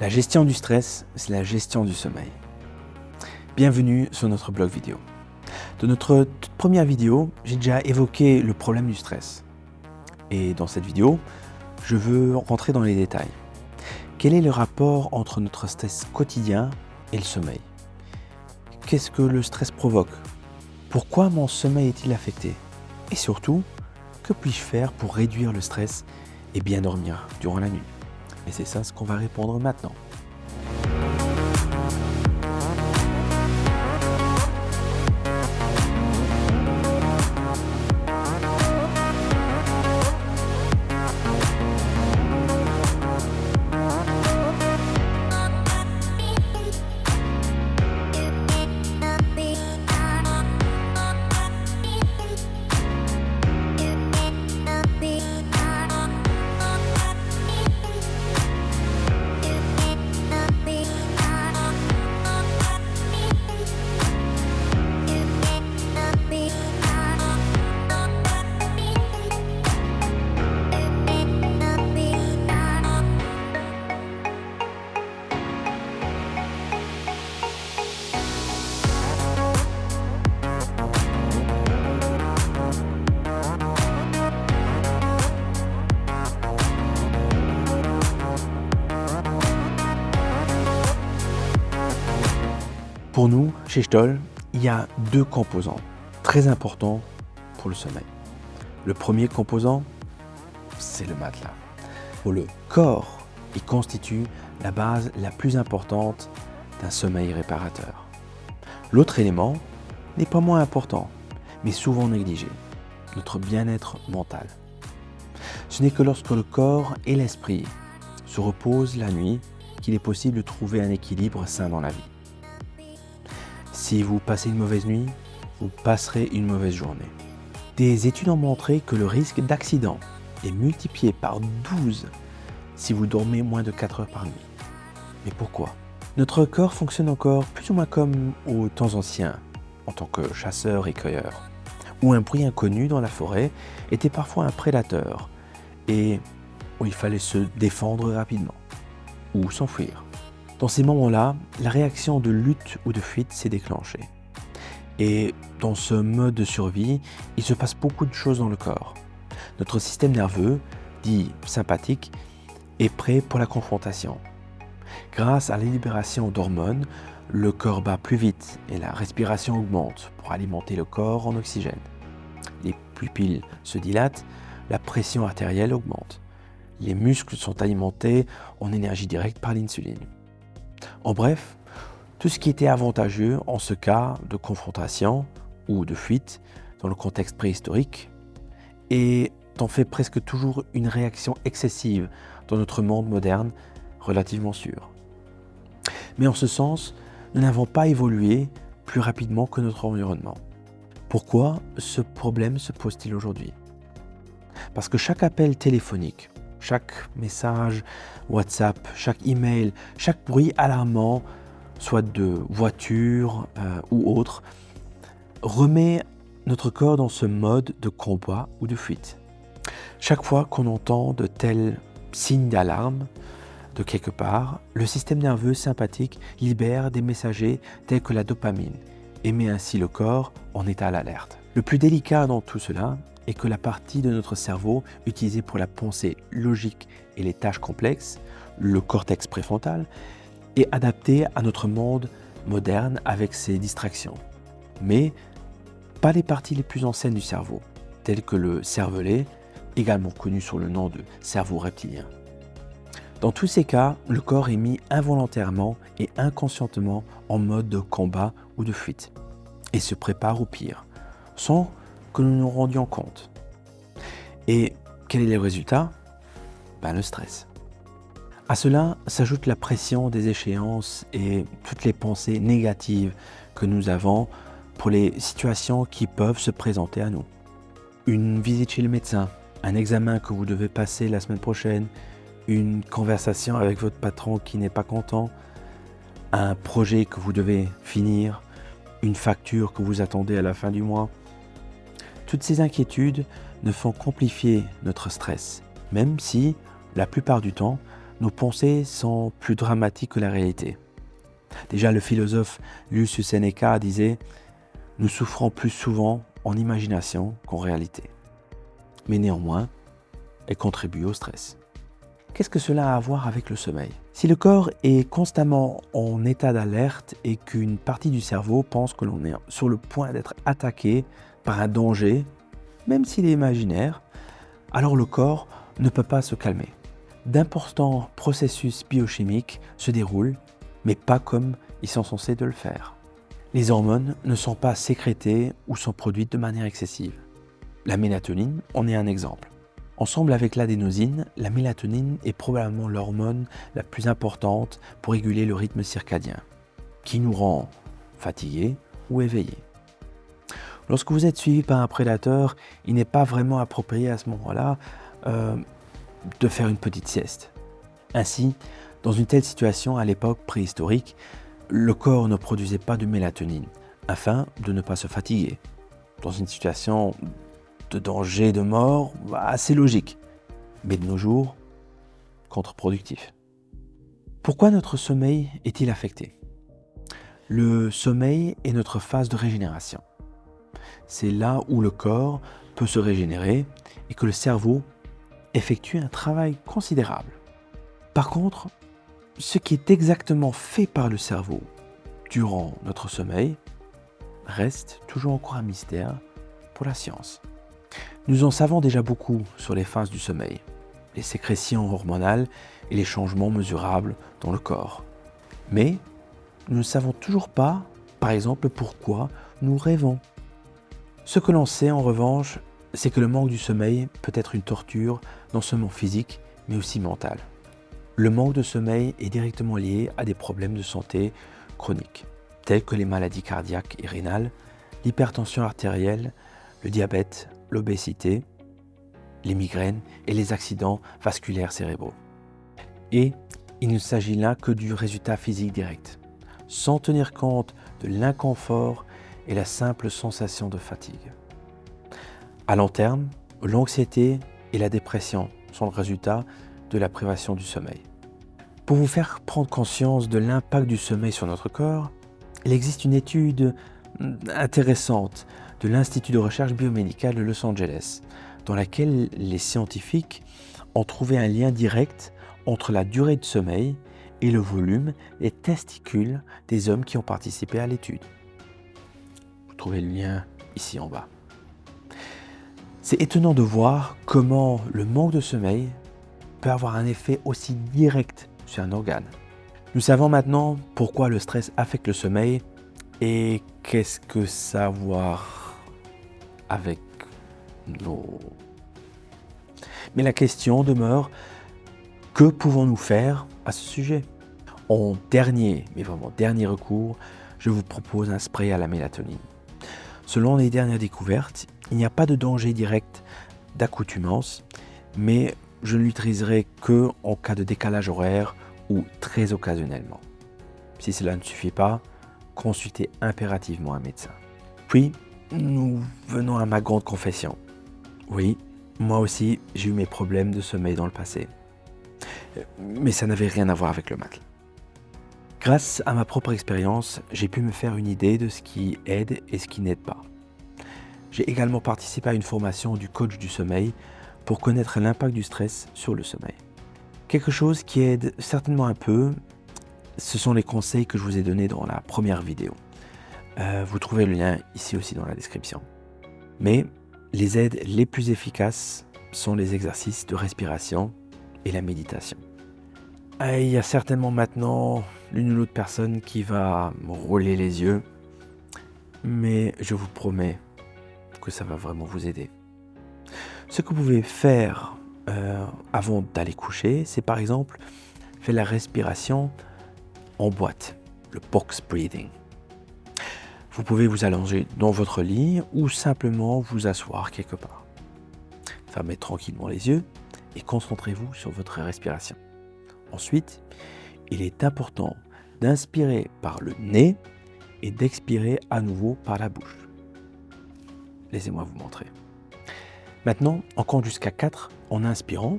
La gestion du stress, c'est la gestion du sommeil. Bienvenue sur notre blog vidéo. Dans notre toute première vidéo, j'ai déjà évoqué le problème du stress. Et dans cette vidéo, je veux rentrer dans les détails. Quel est le rapport entre notre stress quotidien et le sommeil? Qu'est-ce que le stress provoque? Pourquoi mon sommeil est-il affecté? Et surtout, que puis-je faire pour réduire le stress et bien dormir durant la nuit? Et c'est ça ce qu'on va répondre maintenant. Pour nous, chez Stoll, il y a deux composants très importants pour le sommeil. Le premier composant, c'est le matelas. Le corps, il constitue la base la plus importante d'un sommeil réparateur. L'autre élément n'est pas moins important, mais souvent négligé, notre bien-être mental. Ce n'est que lorsque le corps et l'esprit se reposent la nuit qu'il est possible de trouver un équilibre sain dans la vie. Si vous passez une mauvaise nuit, vous passerez une mauvaise journée. Des études ont montré que le risque d'accident est multiplié par 12 si vous dormez moins de 4 heures par nuit. Mais pourquoi? Notre corps fonctionne encore plus ou moins comme aux temps anciens, en tant que chasseur et cueilleur, où un bruit inconnu dans la forêt était parfois un prédateur et où il fallait se défendre rapidement ou s'enfuir. Dans ces moments-là, la réaction de lutte ou de fuite s'est déclenchée. Et dans ce mode de survie, il se passe beaucoup de choses dans le corps. Notre système nerveux, dit sympathique, est prêt pour la confrontation. Grâce à la libération d'hormones, le corps bat plus vite et la respiration augmente pour alimenter le corps en oxygène. Les pupilles se dilatent, la pression artérielle augmente. Les muscles sont alimentés en énergie directe par l'insuline. En bref, tout ce qui était avantageux en ce cas de confrontation ou de fuite dans le contexte préhistorique est en fait presque toujours une réaction excessive dans notre monde moderne relativement sûr. Mais en ce sens, nous n'avons pas évolué plus rapidement que notre environnement. Pourquoi ce problème se pose-t-il aujourd'hui? Parce que chaque appel téléphonique, chaque message WhatsApp, chaque email, chaque bruit alarmant, soit de voiture ou autre, remet notre corps dans ce mode de combat ou de fuite. Chaque fois qu'on entend de tels signes d'alarme de quelque part, le système nerveux sympathique libère des messagers tels que la dopamine et met ainsi le corps en état d'alerte. Le plus délicat dans tout cela est que la partie de notre cerveau utilisée pour la pensée logique et les tâches complexes, le cortex préfrontal, est adaptée à notre monde moderne avec ses distractions. Mais pas les parties les plus anciennes du cerveau, telles que le cervelet, également connu sous le nom de cerveau reptilien. Dans tous ces cas, le corps est mis involontairement et inconsciemment en mode de combat ou de fuite, et se prépare au pire, sans que nous nous rendions compte. Et quel est le résultat? Le stress. À cela s'ajoute la pression des échéances et toutes les pensées négatives que nous avons pour les situations qui peuvent se présenter à nous. Une visite chez le médecin, un examen que vous devez passer la semaine prochaine, une conversation avec votre patron qui n'est pas content, un projet que vous devez finir, une facture que vous attendez à la fin du mois. Toutes ces inquiétudes ne font qu'amplifier notre stress, même si, la plupart du temps, nos pensées sont plus dramatiques que la réalité. Déjà, le philosophe Lucius Seneca disait « Nous souffrons plus souvent en imagination qu'en réalité ». Mais néanmoins, elle contribue au stress. Qu'est-ce que cela a à voir avec le sommeil? Si le corps est constamment en état d'alerte et qu'une partie du cerveau pense que l'on est sur le point d'être attaqué par un danger, même s'il est imaginaire, alors le corps ne peut pas se calmer. D'importants processus biochimiques se déroulent, mais pas comme ils sont censés de le faire. Les hormones ne sont pas sécrétées ou sont produites de manière excessive. La mélatonine en est un exemple. Ensemble avec l'adénosine, la mélatonine est probablement l'hormone la plus importante pour réguler le rythme circadien, qui nous rend fatigués ou éveillés. Lorsque vous êtes suivi par un prédateur, il n'est pas vraiment approprié à ce moment-là de faire une petite sieste. Ainsi, dans une telle situation, à l'époque préhistorique, le corps ne produisait pas de mélatonine, afin de ne pas se fatiguer. Dans une situation de danger, de mort, assez logique, mais de nos jours, contre-productif. Pourquoi notre sommeil est-il affecté? Le sommeil est notre phase de régénération. C'est là où le corps peut se régénérer et que le cerveau effectue un travail considérable. Par contre, ce qui est exactement fait par le cerveau durant notre sommeil reste toujours encore un mystère pour la science. Nous en savons déjà beaucoup sur les phases du sommeil, les sécrétions hormonales et les changements mesurables dans le corps. Mais nous ne savons toujours pas, par exemple, pourquoi nous rêvons. Ce que l'on sait en revanche, c'est que le manque du sommeil peut être une torture non seulement physique, mais aussi mentale. Le manque de sommeil est directement lié à des problèmes de santé chroniques, tels que les maladies cardiaques et rénales, l'hypertension artérielle, le diabète, l'obésité, les migraines et les accidents vasculaires cérébraux. Et il ne s'agit là que du résultat physique direct, sans tenir compte de l'inconfort et la simple sensation de fatigue. À long terme, l'anxiété et la dépression sont le résultat de la privation du sommeil. Pour vous faire prendre conscience de l'impact du sommeil sur notre corps, il existe une étude intéressante de l'Institut de recherche biomédicale de Los Angeles, dans laquelle les scientifiques ont trouvé un lien direct entre la durée de sommeil et le volume des testicules des hommes qui ont participé à l'étude. Vous trouvez le lien ici en bas. C'est étonnant de voir comment le manque de sommeil peut avoir un effet aussi direct sur un organe. Nous savons maintenant pourquoi le stress affecte le sommeil et qu'est-ce que ça a à voir avec nos... Mais la question demeure, que pouvons-nous faire à ce sujet? En dernier, mais vraiment dernier recours, je vous propose un spray à la mélatonine. Selon les dernières découvertes, il n'y a pas de danger direct d'accoutumance, mais je ne l'utiliserai que en cas de décalage horaire ou très occasionnellement. Si cela ne suffit pas, consultez impérativement un médecin. Puis, nous venons à ma grande confession. Oui, moi aussi, j'ai eu mes problèmes de sommeil dans le passé. Mais ça n'avait rien à voir avec le matelas. Grâce à ma propre expérience, j'ai pu me faire une idée de ce qui aide et ce qui n'aide pas. J'ai également participé à une formation du coach du sommeil pour connaître l'impact du stress sur le sommeil. Quelque chose qui aide certainement un peu, ce sont les conseils que je vous ai donnés dans la première vidéo. Vous trouvez le lien ici aussi dans la description. Mais les aides les plus efficaces sont les exercices de respiration et la méditation. Il y a certainement maintenant l'une ou l'autre personne qui va me rouler les yeux, mais je vous promets que ça va vraiment vous aider. Ce que vous pouvez faire avant d'aller coucher, c'est par exemple faire la respiration en boîte, le box breathing. Vous pouvez vous allonger dans votre lit ou simplement vous asseoir quelque part. Fermez tranquillement les yeux et concentrez-vous sur votre respiration. Ensuite, il est important d'inspirer par le nez et d'expirer à nouveau par la bouche. Laissez-moi vous montrer. Maintenant, on compte jusqu'à 4 en inspirant,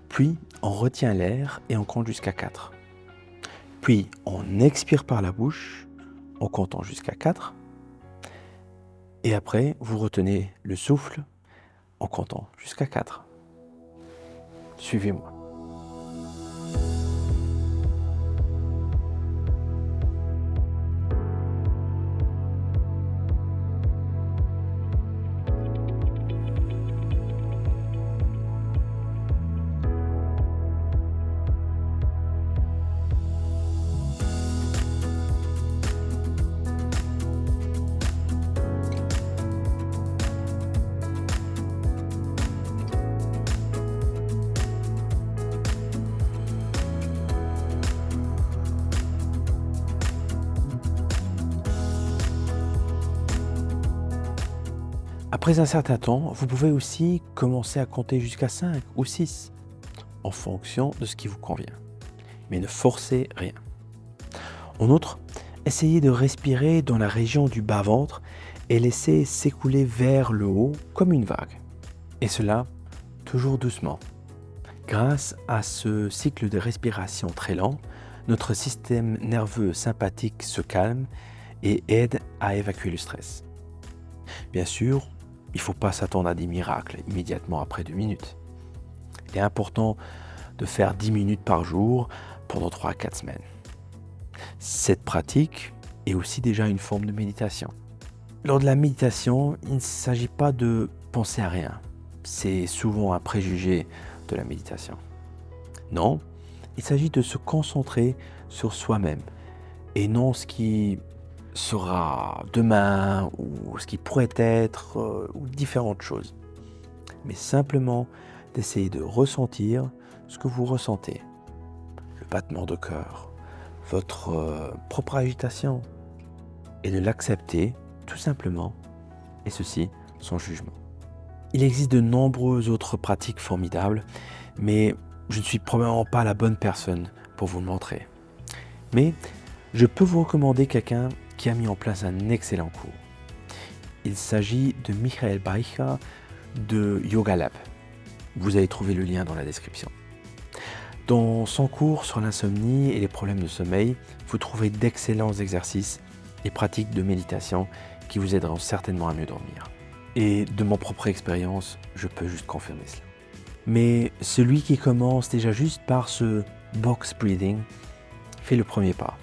Puis, on retient l'air et on compte jusqu'à 4. Puis, on expire par la bouche en comptant jusqu'à 4. Et après, vous retenez le souffle en comptant jusqu'à 4. Suivez-moi. Après un certain temps, vous pouvez aussi commencer à compter jusqu'à 5 ou 6, en fonction de ce qui vous convient. Mais ne forcez rien. En outre, essayez de respirer dans la région du bas-ventre et laissez s'écouler vers le haut comme une vague. Et cela, toujours doucement. Grâce à ce cycle de respiration très lent, notre système nerveux sympathique se calme et aide à évacuer le stress. Bien sûr, il ne faut pas s'attendre à des miracles immédiatement après 2 minutes. Il est important de faire 10 minutes par jour pendant 3 à 4 semaines. Cette pratique est aussi déjà une forme de méditation. Lors de la méditation, il ne s'agit pas de penser à rien. C'est souvent un préjugé de la méditation. Non, il s'agit de se concentrer sur soi-même et non ce qui sera demain ou ce qui pourrait être ou différentes choses. Mais simplement d'essayer de ressentir ce que vous ressentez. Le battement de cœur, votre propre agitation et de l'accepter tout simplement, et ceci sans jugement. Il existe de nombreuses autres pratiques formidables, mais je ne suis probablement pas la bonne personne pour vous le montrer. Mais je peux vous recommander quelqu'un qui a mis en place un excellent cours. Il s'agit de Michael Baicha de Yoga Lab. Vous allez trouver le lien dans la description. Dans son cours sur l'insomnie et les problèmes de sommeil, vous trouverez d'excellents exercices et pratiques de méditation qui vous aideront certainement à mieux dormir. Et de mon propre expérience, je peux juste confirmer cela. Mais celui qui commence déjà juste par ce box breathing fait le premier pas.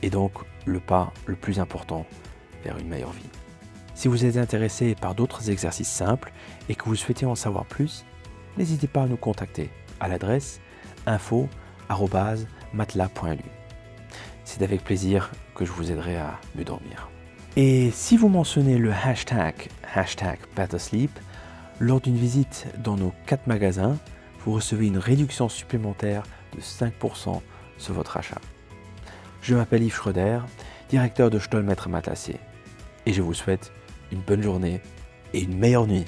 Et donc le pas le plus important vers une meilleure vie. Si vous êtes intéressé par d'autres exercices simples et que vous souhaitez en savoir plus, n'hésitez pas à nous contacter à l'adresse info@matelas.lu. C'est avec plaisir que je vous aiderai à mieux dormir. Et si vous mentionnez le hashtag #BetterSleep lors d'une visite dans nos 4 magasins, vous recevez une réduction supplémentaire de 5% sur votre achat. Je m'appelle Yves Schroeder, directeur de Stollmetre Matelassier, et je vous souhaite une bonne journée et une meilleure nuit.